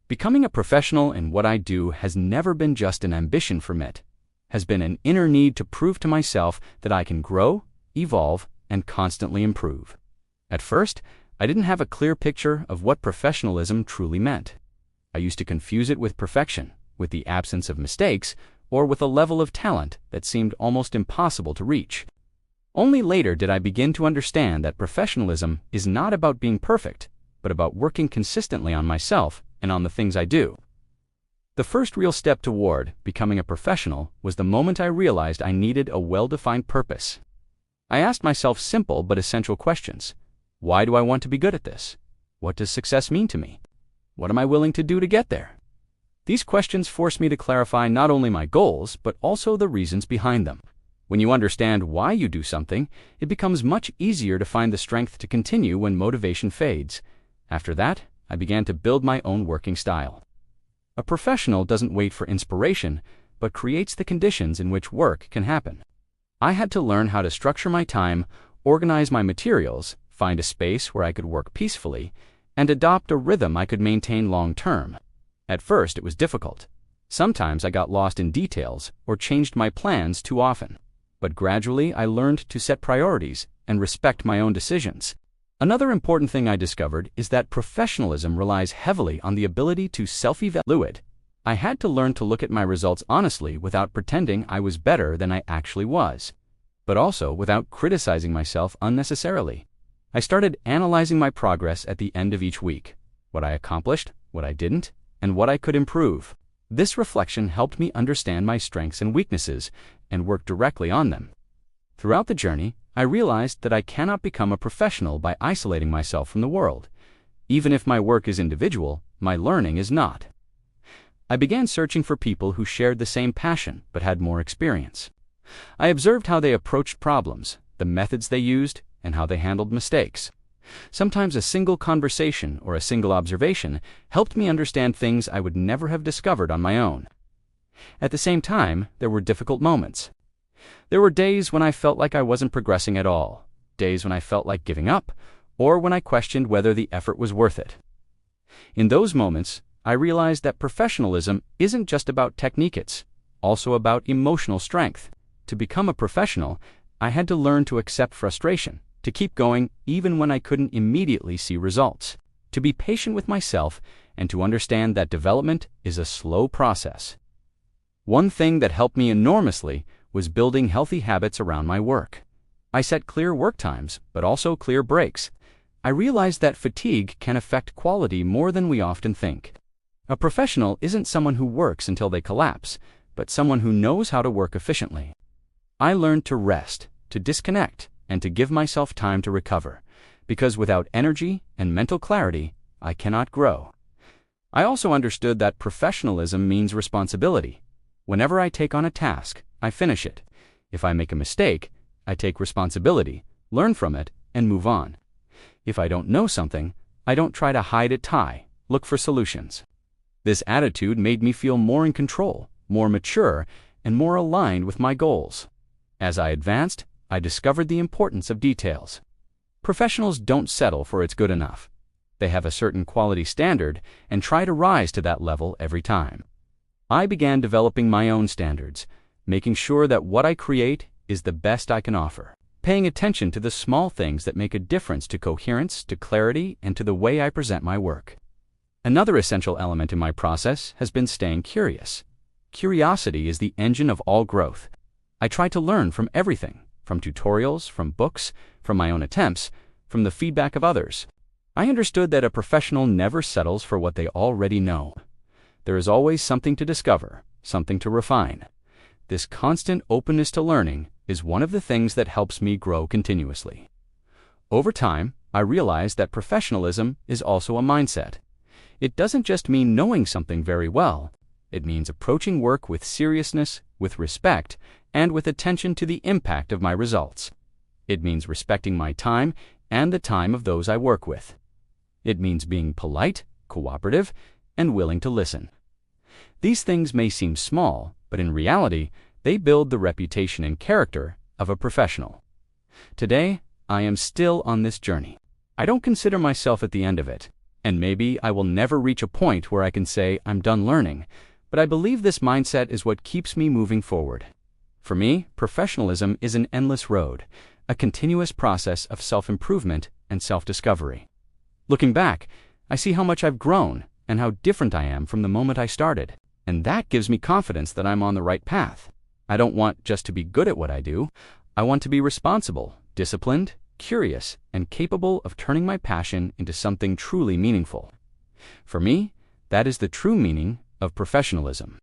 Becoming a professional in what I do has never been just an ambition for me. It has been an inner need to prove to myself that I can grow, evolve, and constantly improve. At first, I didn't have a clear picture of what professionalism truly meant. I used to confuse it with perfection, with the absence of mistakes, or with a level of talent that seemed almost impossible to reach. Only later did I begin to understand that professionalism is not about being perfect, but about working consistently on myself and on the things I do. The first real step toward becoming a professional was the moment I realized I needed a well-defined purpose. I asked myself simple but essential questions. Why do I want to be good at this? What does success mean to me? What am I willing to do to get there? These questions forced me to clarify not only my goals, but also the reasons behind them. When you understand why you do something, it becomes much easier to find the strength to continue when motivation fades. After that, I began to build my own working style. A professional doesn't wait for inspiration, but creates the conditions in which work can happen. I had to learn how to structure my time, organize my materials, find a space where I could work peacefully, and adopt a rhythm I could maintain long-term. At first, it was difficult. Sometimes I got lost in details or changed my plans too often. But gradually, I learned to set priorities and respect my own decisions. Another important thing I discovered is that professionalism relies heavily on the ability to self-evaluate. I had to learn to look at my results honestly without pretending I was better than I actually was, but also without criticizing myself unnecessarily. I started analyzing my progress at the end of each week, what I accomplished, what I didn't, and what I could improve. This reflection helped me understand my strengths and weaknesses and work directly on them. Throughout the journey, I realized that I cannot become a professional by isolating myself from the world. Even if my work is individual, my learning is not. I began searching for people who shared the same passion but had more experience. I observed how they approached problems, the methods they used, and how they handled mistakes. Sometimes a single conversation or a single observation helped me understand things I would never have discovered on my own. At the same time, there were difficult moments. There were days when I felt like I wasn't progressing at all, days when I felt like giving up, or when I questioned whether the effort was worth it. In those moments, I realized that professionalism isn't just about technique, it's also about emotional strength. To become a professional, I had to learn to accept frustration, to keep going even when I couldn't immediately see results, to be patient with myself, and to understand that development is a slow process. One thing that helped me enormously was building healthy habits around my work. I set clear work times, but also clear breaks. I realized that fatigue can affect quality more than we often think. A professional isn't someone who works until they collapse, but someone who knows how to work efficiently. I learned to rest, to disconnect, and to give myself time to recover, because without energy and mental clarity, I cannot grow. I also understood that professionalism means responsibility. Whenever I take on a task, I finish it. If I make a mistake, I take responsibility, learn from it, and move on. If I don't know something, I don't try to hide it, look for solutions. This attitude made me feel more in control, more mature, and more aligned with my goals. As I advanced, I discovered the importance of details. Professionals don't settle for it's good enough. They have a certain quality standard and try to rise to that level every time. I began developing my own standards, making sure that what I create is the best I can offer, paying attention to the small things that make a difference to coherence, to clarity, and to the way I present my work. Another essential element in my process has been staying curious. Curiosity is the engine of all growth. I try to learn from everything, from tutorials, from books, from my own attempts, from the feedback of others. I understood that a professional never settles for what they already know. There is always something to discover, something to refine. This constant openness to learning is one of the things that helps me grow continuously. Over time, I realized that professionalism is also a mindset. It doesn't just mean knowing something very well. It means approaching work with seriousness, with respect, and with attention to the impact of my results. It means respecting my time and the time of those I work with. It means being polite, cooperative, and willing to listen. These things may seem small, but in reality, they build the reputation and character of a professional. Today, I am still on this journey. I don't consider myself at the end of it, And maybe I will never reach a point where I can say I'm done learning, but I believe this mindset is what keeps me moving forward. For me, professionalism is an endless road, a continuous process of self-improvement and self-discovery. Looking back, I see how much I've grown and how different I am from the moment I started, and that gives me confidence that I'm on the right path. I don't want just to be good at what I do. I want to be responsible, disciplined, curious, and capable of turning my passion into something truly meaningful. For me, that is the true meaning of professionalism.